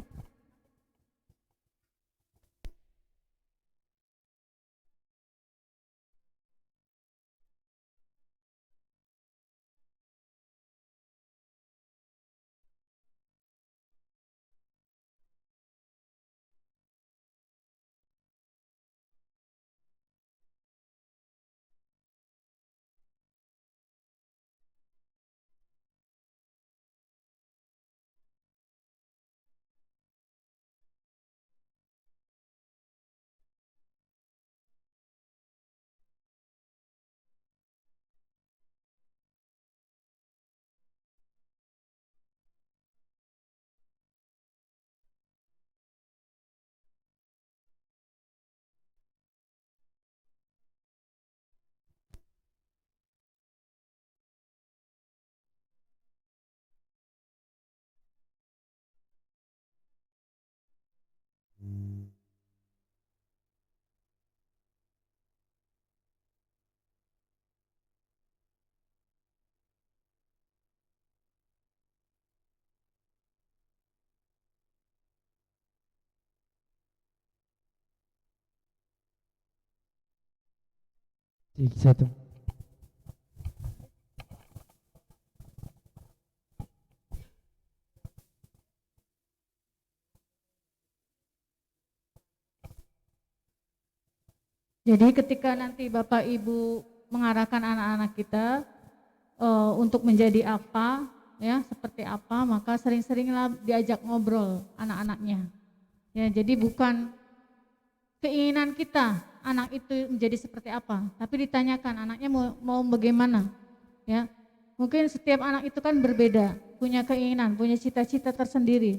E: Satu.
A: Jadi ketika nanti Bapak Ibu mengarahkan anak-anak kita untuk menjadi apa, ya seperti apa, maka sering-seringlah diajak ngobrol anak-anaknya. Ya, jadi bukan keinginan kita anak itu menjadi seperti apa, tapi ditanyakan anaknya mau bagaimana. Ya, mungkin setiap anak itu kan berbeda, punya keinginan, punya cita-cita tersendiri,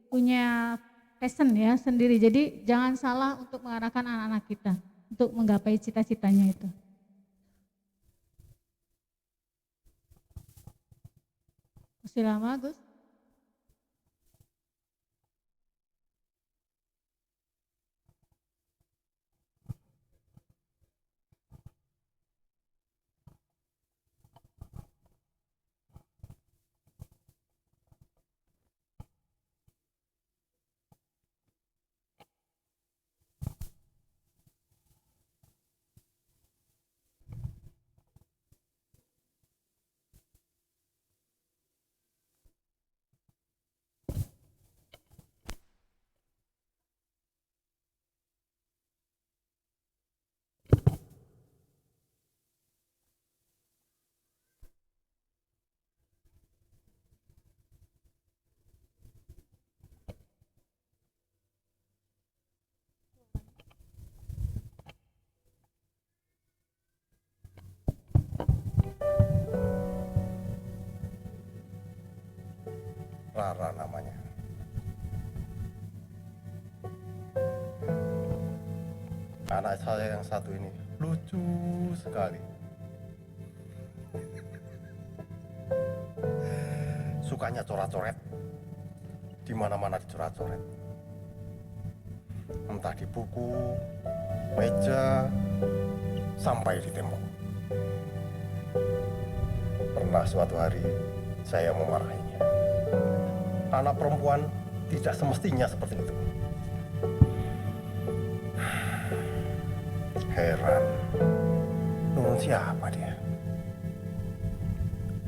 A: punya passion ya sendiri. Jadi jangan salah untuk mengarahkan anak-anak kita untuk menggapai cita-citanya itu. Masih lama, Gus?
F: Rara namanya. Anak saya yang satu ini lucu sekali. Sukanya coret-coret. Di mana-mana dicoret-coret. Entah di buku, meja, sampai di tembok. Pernah suatu hari saya memarahinya. Anak perempuan tidak semestinya seperti itu. Heran, nurun siapa dia?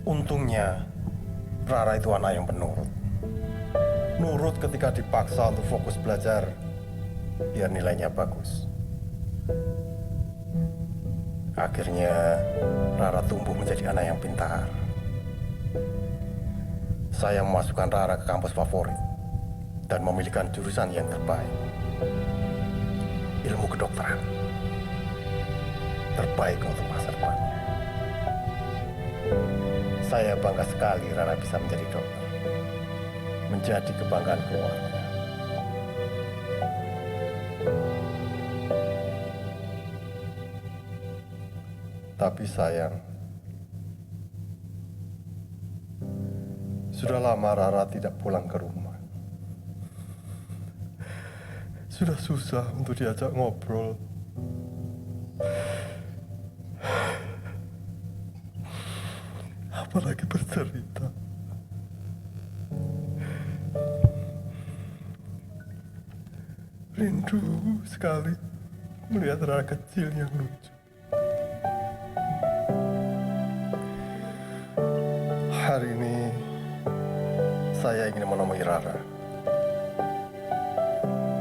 F: Untungnya Rara itu anak yang penurut. Nurut ketika dipaksa untuk fokus belajar, biar nilainya bagus. Akhirnya Rara tumbuh menjadi anak yang pintar. Saya memasukkan Rara ke kampus favorit. dan memilihkan jurusan yang terbaik. Ilmu kedokteran terbaik untuk masa depannya. Saya bangga sekali Rara bisa menjadi dokter, menjadi kebanggaan keluarga. Tapi sayang, sudah lama Rara tidak pulang ke rumah. Sudah susah untuk diajak ngobrol. Apalagi bercerita. Rindu sekali melihat Rara kecil yang lucu. Hari ini saya ingin menemui Rara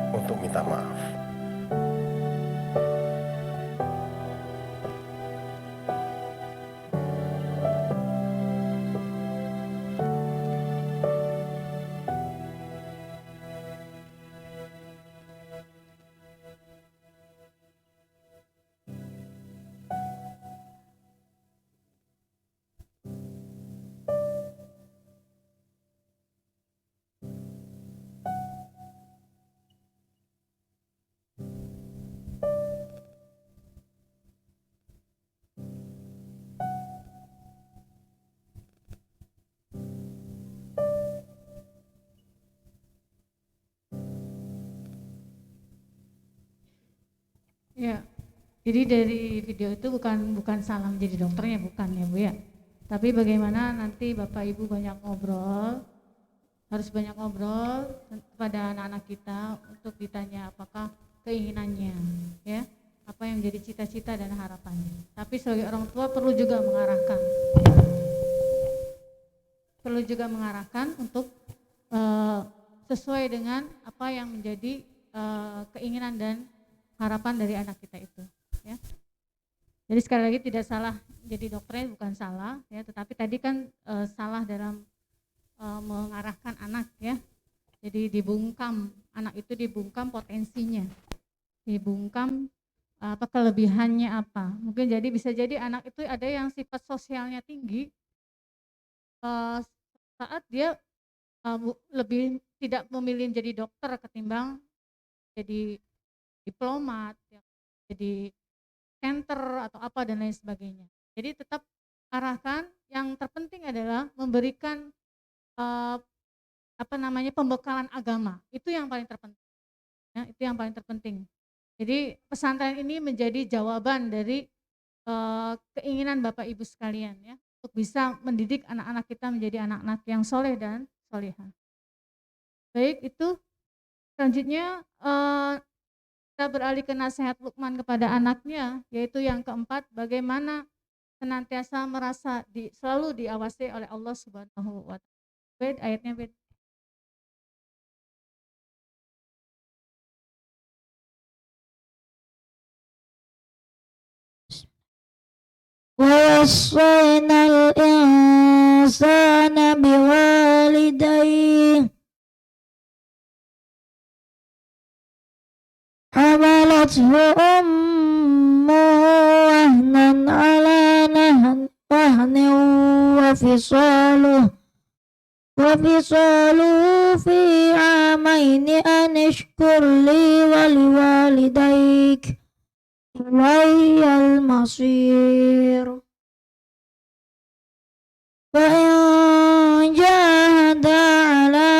F: untuk minta maaf.
A: Ya, jadi dari video itu bukan salah menjadi dokternya, bukan ya Bu ya. Tapi bagaimana nanti Bapak Ibu banyak ngobrol, harus banyak ngobrol kepada anak-anak kita untuk ditanya apakah keinginannya, ya, apa yang menjadi cita-cita dan harapannya. Tapi sebagai orang tua perlu juga mengarahkan untuk sesuai dengan apa yang menjadi keinginan dan harapan dari anak kita itu, ya. Jadi sekali lagi tidak salah jadi dokternya, bukan salah, ya, tetapi tadi kan salah dalam mengarahkan anak, ya. Jadi anak itu dibungkam potensinya, dibungkam apa kelebihannya apa. Mungkin bisa jadi anak itu ada yang sifat sosialnya tinggi, saat dia lebih tidak memilih jadi dokter ketimbang jadi diplomat, ya, jadi center atau apa dan lain sebagainya. Jadi tetap arahkan, yang terpenting adalah memberikan pembekalan agama. Itu yang paling terpenting. Ya, itu yang paling terpenting. Jadi pesantren ini menjadi jawaban dari keinginan Bapak Ibu sekalian, ya, untuk bisa mendidik anak-anak kita menjadi anak-anak yang soleh dan solehah. Baik, itu selanjutnya kita beralih ke nasihat Luqman kepada anaknya, yaitu yang keempat, bagaimana senantiasa merasa selalu diawasi oleh Allah Subhanahu wa Ta'ala. Bed, ayatnya bed.
G: ووصينا الإنسان بوالديه حملته أمه وهنا على وهن وفصاله في عامين أن اشكر لي ولوالديك إلي المصير فإن جاهدا على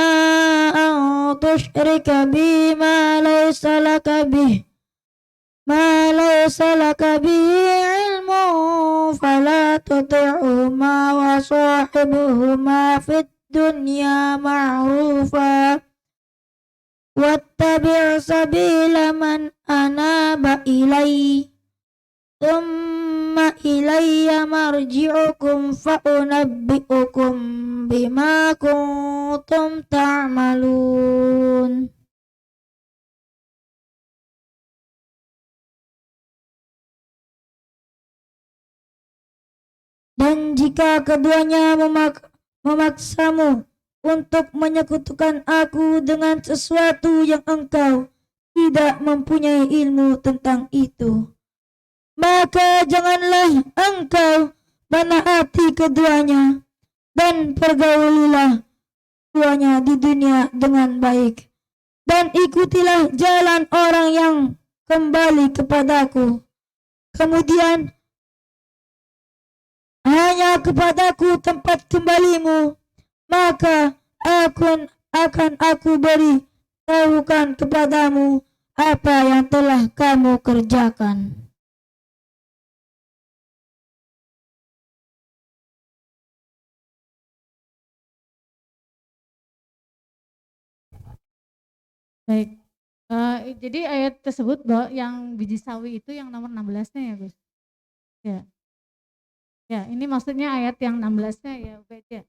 G: أن تشرك بي ما ليس لك به علم فلا تطعهما وصاحبهما في الدنيا معروفا واتبع سبيل من أناب إلي ثم إلي مرجعكم فأنبئكم بما كنتم تعملون. Dan jika keduanya memaksamu untuk menyekutukan aku dengan sesuatu yang engkau tidak mempunyai ilmu tentang itu. Maka janganlah engkau menaati keduanya dan pergaulilah keduanya di dunia dengan baik. Dan ikutilah jalan orang yang kembali kepadaku. Kemudian hanya kepadaku tempat kembalimu, maka akan aku beri tahukan kepadamu apa yang telah kamu kerjakan.
A: Baik. Jadi ayat tersebut bahwa yang biji sawi itu yang nomor 16-nya ya Gus. Ya. Ya, ini maksudnya ayat yang 16-nya ya Ubed ya.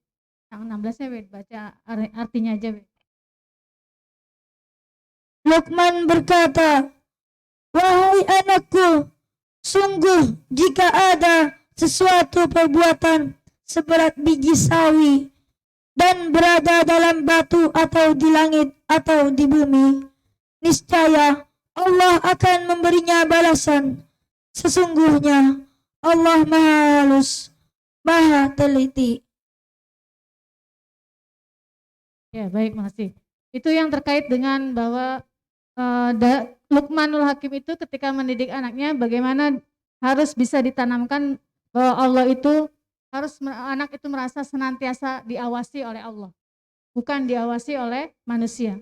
A: Yang 16-nya Ubed baca artinya aja Ubed.
G: Luqman berkata, wahai anakku, sungguh jika ada sesuatu perbuatan seberat biji sawi dan berada dalam batu atau di langit atau di bumi, niscaya Allah akan memberinya balasan. Sesungguhnya Allah Maha Halus, Maha Teliti.
A: Ya, baik, makasih. Itu yang terkait dengan bahwa Luqmanul Hakim itu ketika mendidik anaknya bagaimana harus bisa ditanamkan bahwa Allah itu anak itu merasa senantiasa diawasi oleh Allah, bukan diawasi oleh manusia.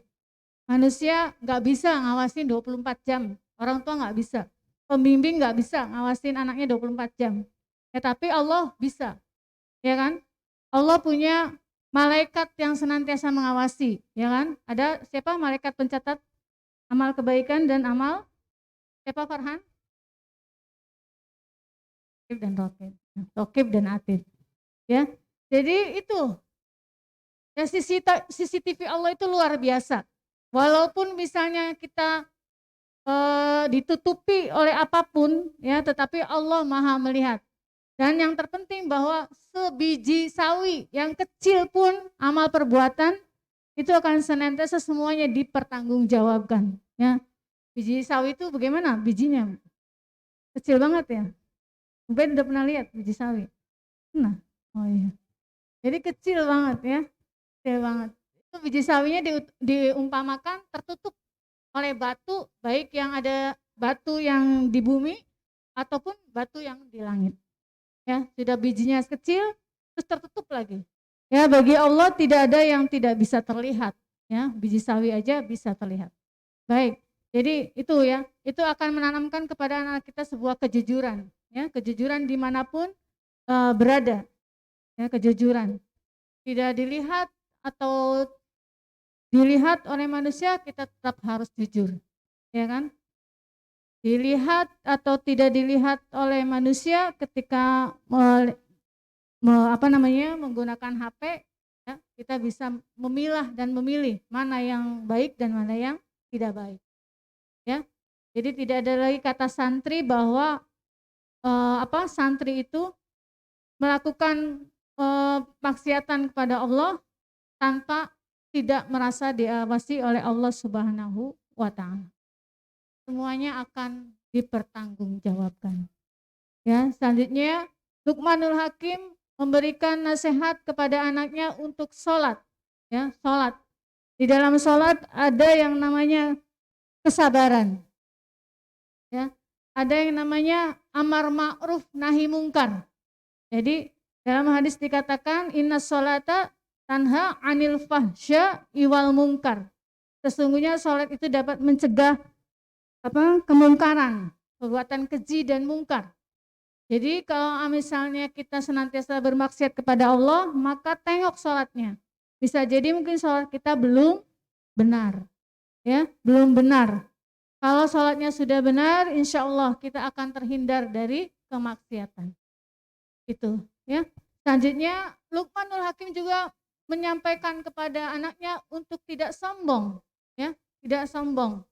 A: Manusia nggak bisa ngawasin 24 jam, orang tua nggak bisa, pembimbing nggak bisa ngawasin anaknya 24 jam. Ya tapi Allah bisa, ya kan? Allah punya malaikat yang senantiasa mengawasi, ya kan? Ada siapa malaikat pencatat amal kebaikan dan amal siapa Farhan? Dan Rokib dan Atid. Ya, jadi itu ya CCTV Allah itu luar biasa. Walaupun misalnya kita ditutupi oleh apapun, ya, tetapi Allah Maha melihat. Dan yang terpenting bahwa sebiji sawi yang kecil pun amal perbuatan itu akan senantiasa semuanya dipertanggungjawabkan. Ya, biji sawi itu bagaimana bijinya? Kecil banget ya. Ubed udah pernah lihat biji sawi? Nah, oh iya. Jadi kecil banget ya, kecil banget. Itu biji sawinya diumpamakan tertutup oleh batu, baik yang ada batu yang di bumi ataupun batu yang di langit. Ya, sudah bijinya kecil, terus tertutup lagi. Ya, bagi Allah tidak ada yang tidak bisa terlihat. Ya, biji sawi aja bisa terlihat. Baik, jadi itu ya, itu akan menanamkan kepada anak kita sebuah kejujuran. Ya, kejujuran dimanapun berada, ya, kejujuran tidak dilihat atau dilihat oleh manusia, kita tetap harus jujur, ya kan? Dilihat atau tidak dilihat oleh manusia ketika menggunakan HP, ya, kita bisa memilah dan memilih mana yang baik dan mana yang tidak baik, ya. Jadi tidak ada lagi kata santri bahwa santri itu melakukan maksiatan kepada Allah tanpa tidak merasa diawasi oleh Allah Subhanahu wa Ta'ala. Semuanya akan dipertanggungjawabkan. Ya, selanjutnya Luqmanul Hakim memberikan nasihat kepada anaknya untuk sholat. Ya, sholat. Di dalam sholat ada yang namanya kesabaran. Ya, ada yang namanya amar ma'ruf nahi mungkar. Jadi dalam hadis dikatakan inna sholata tanha anil fahsya iwal mungkar. Sesungguhnya sholat itu dapat mencegah kemungkaran, perbuatan keji dan mungkar. Jadi kalau misalnya kita senantiasa bermaksiat kepada Allah, maka tengok sholatnya. Bisa jadi mungkin sholat kita belum benar, ya, belum benar. Kalau sholatnya sudah benar, insya Allah kita akan terhindar dari kemaksiatan. Itu, ya. Selanjutnya Luqmanul Hakim juga menyampaikan kepada anaknya untuk tidak sombong, ya, tidak sombong.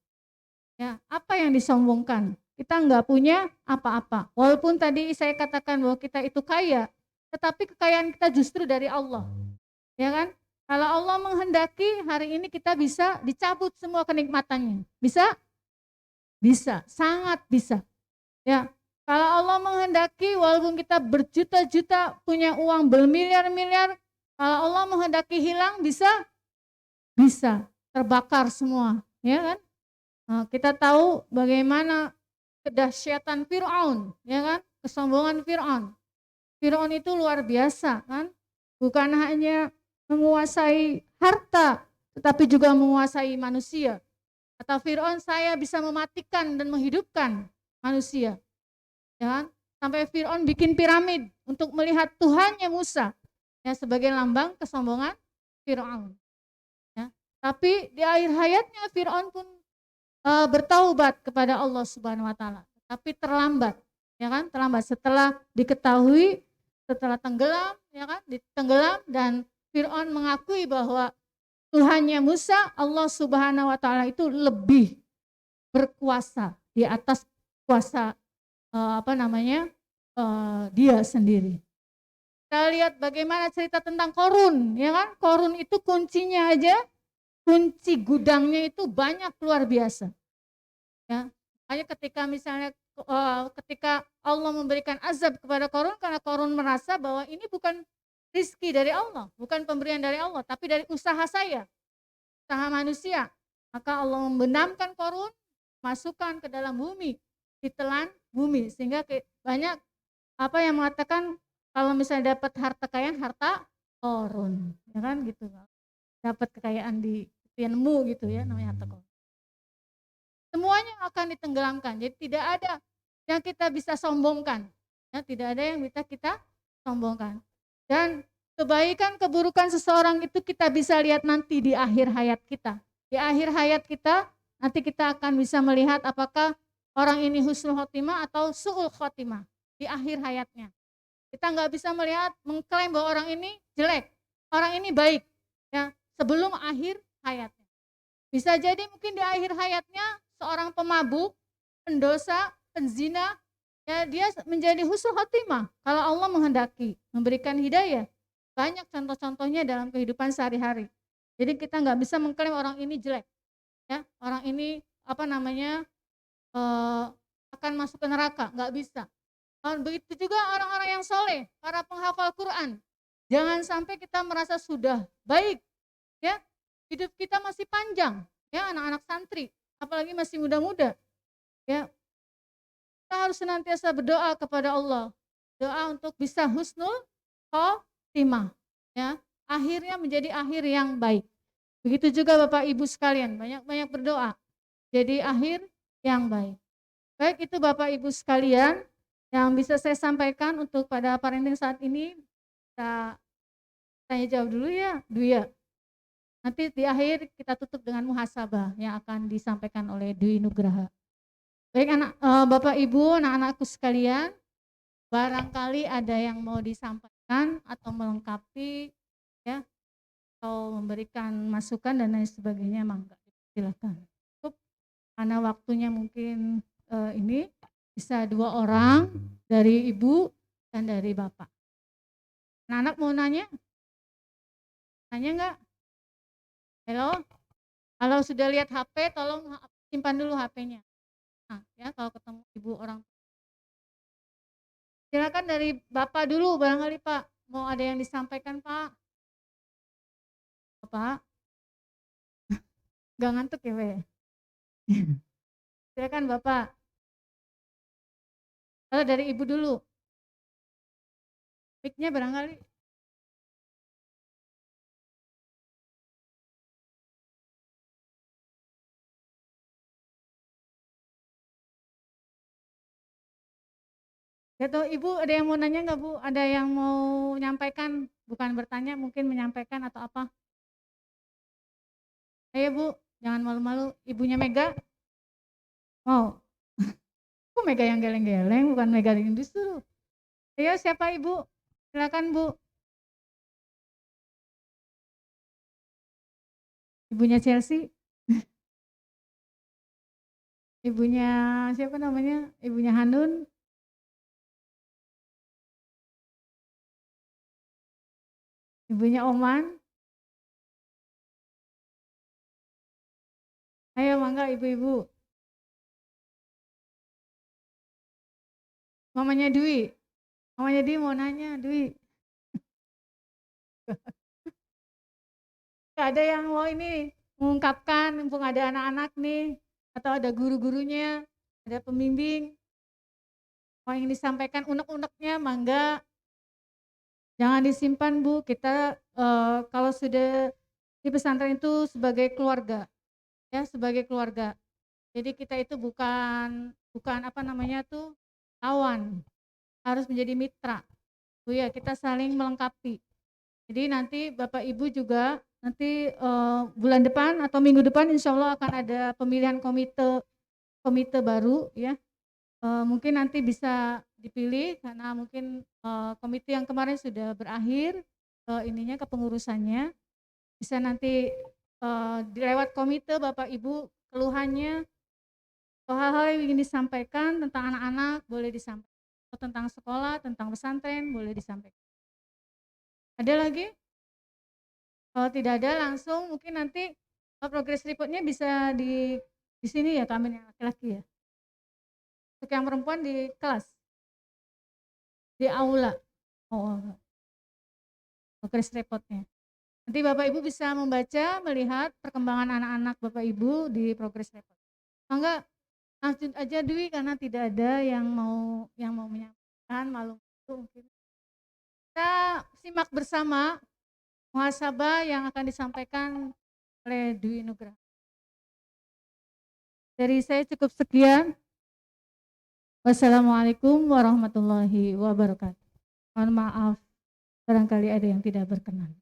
A: Ya, apa yang disombongkan? Kita enggak punya apa-apa. Walaupun tadi saya katakan bahwa kita itu kaya, tetapi kekayaan kita justru dari Allah, ya kan? Kalau Allah menghendaki hari ini kita bisa dicabut semua kenikmatannya. Bisa? Bisa, sangat bisa. Ya, kalau Allah menghendaki walaupun kita berjuta-juta punya uang bermiliar-miliar, kalau Allah menghendaki hilang bisa? Bisa, terbakar semua, ya kan? Nah, kita tahu bagaimana kedahsyatan Fir'aun, ya kan? Kesombongan Fir'aun. Fir'aun itu luar biasa kan? Bukan hanya menguasai harta, tetapi juga menguasai manusia. Kata Fir'aun, saya bisa mematikan dan menghidupkan manusia. Ya kan? Sampai Fir'aun bikin piramid untuk melihat Tuhannya Musa, ya, sebagai lambang kesombongan Fir'aun. Ya. Tapi di akhir hayatnya Fir'aun pun bertaubat kepada Allah Subhanahu wa taala. Tapi terlambat, ya kan? Terlambat setelah diketahui, setelah tenggelam, ya kan? Ditenggelam dan Fir'aun mengakui bahwa Tuhannya Musa, Allah Subhanahu wa taala itu lebih berkuasa di atas kuasa dia sendiri. Kita lihat bagaimana cerita tentang Korun, ya kan? Korun itu kuncinya aja, kunci gudangnya itu banyak luar biasa. Ya, makanya ketika misalnya ketika Allah memberikan azab kepada Korun karena Korun merasa bahwa ini bukan rizki dari Allah, bukan pemberian dari Allah, tapi dari usaha saya, usaha manusia. Maka Allah membenamkan Korun, masukkan ke dalam bumi, ditelan bumi, sehingga banyak yang mengatakan kalau misalnya dapat harta kekayaan, harta Korun, ya kan gitu. Dapat kekayaan di pianmu gitu ya, namanya harta Korun. Semuanya akan ditenggelamkan. Jadi tidak ada yang kita bisa sombongkan. Ya, tidak ada yang bisa kita sombongkan. Dan kebaikan, keburukan seseorang itu kita bisa lihat nanti di akhir hayat kita. Di akhir hayat kita, nanti kita akan bisa melihat apakah orang ini husnul khotimah atau su'ul khotimah di akhir hayatnya. Kita nggak bisa melihat, mengklaim bahwa orang ini jelek, orang ini baik, ya, sebelum akhir hayatnya. Bisa jadi mungkin di akhir hayatnya seorang pemabuk, pendosa, penzina, ya dia menjadi husnul khotimah kalau Allah menghendaki memberikan hidayah. Banyak contoh-contohnya dalam kehidupan sehari-hari. Jadi kita nggak bisa mengklaim orang ini jelek, ya, orang ini akan masuk ke neraka, nggak bisa. Begitu juga orang-orang yang soleh, para penghafal Quran. Jangan sampai kita merasa sudah baik, ya, hidup kita masih panjang, ya, anak-anak santri, apalagi masih muda-muda, ya. Kita harus senantiasa berdoa kepada Allah, doa untuk bisa husnul khotimah, ya, akhirnya menjadi akhir yang baik. Begitu juga Bapak Ibu sekalian, banyak-banyak berdoa, jadi akhir yang baik. Baik, itu Bapak Ibu sekalian yang bisa saya sampaikan untuk pada parenting saat ini. Kita tanya jawab dulu ya, Duya. Nanti di akhir kita tutup dengan muhasabah yang akan disampaikan oleh Dwi Nugraha. Baik Bapak Ibu, anak-anakku sekalian, barangkali ada yang mau disampaikan atau melengkapi, ya, atau memberikan masukan dan lain sebagainya, mangga, silakan. Karena waktunya mungkin ini bisa 2 orang, dari ibu dan dari bapak. Anak-anak mau nanya? Nanya enggak? Halo? Kalau sudah lihat HP, tolong simpan dulu HP-nya. Nah, ya, kalau ketemu ibu orang. Silakan dari bapak dulu barangkali Pak. Mau ada yang disampaikan Pak? Bapak? Gak ngantuk ya Pak? Silakan Bapak. Kalau dari ibu dulu. Mic-nya barangkali. Ya tuh Ibu, ada yang mau nanya nggak Bu? Ada yang mau menyampaikan, bukan bertanya, mungkin menyampaikan atau apa? Ayo Bu, jangan malu-malu. Ibunya Mega? Mau? Kok Mega yang geleng-geleng, bukan Mega di industri. Ayo siapa Ibu? Silakan Bu. Ibunya Chelsea? Ibunya siapa namanya? Ibunya Hanun? Ibunya Oman? Ayo mangga ibu-ibu. Mamanya Dwi. Mamanya Dwi mau nanya, Dwi. Gak ada yang mau ini mengungkapkan, mumpung ada anak-anak nih, atau ada guru-gurunya, ada pembimbing. Mau yang disampaikan unek-uneknya, mangga. Jangan disimpan Bu, kita kalau sudah di pesantren itu sebagai keluarga, ya sebagai keluarga. Jadi kita itu bukan apa namanya tuh lawan, harus menjadi mitra. Bu ya, kita saling melengkapi. Jadi nanti Bapak Ibu juga nanti bulan depan atau minggu depan insya Allah akan ada pemilihan komite baru ya. Mungkin nanti bisa dipilih karena mungkin komite yang kemarin sudah berakhir ininya kepengurusannya. Bisa nanti lewat komite Bapak Ibu keluhannya atau hal-hal yang ingin disampaikan tentang anak-anak boleh disampaikan, atau tentang sekolah, tentang pesantren boleh disampaikan. Ada lagi? Kalau tidak ada langsung mungkin nanti progress reportnya bisa di sini ya, kami yang laki-laki ya. Untuk yang perempuan di kelas, di aula. Oh, progress reportnya. Nanti Bapak Ibu bisa membaca, melihat perkembangan anak-anak Bapak Ibu di progress report. Enggak, lanjut aja Dwi karena tidak ada yang mau menyampaikan, malu mungkin. Kita simak bersama muhasabah yang akan disampaikan oleh Dwi Nugraha. Dari saya cukup sekian. Wassalamualaikum warahmatullahi wabarakatuh. Mohon maaf barangkali ada yang tidak berkenan.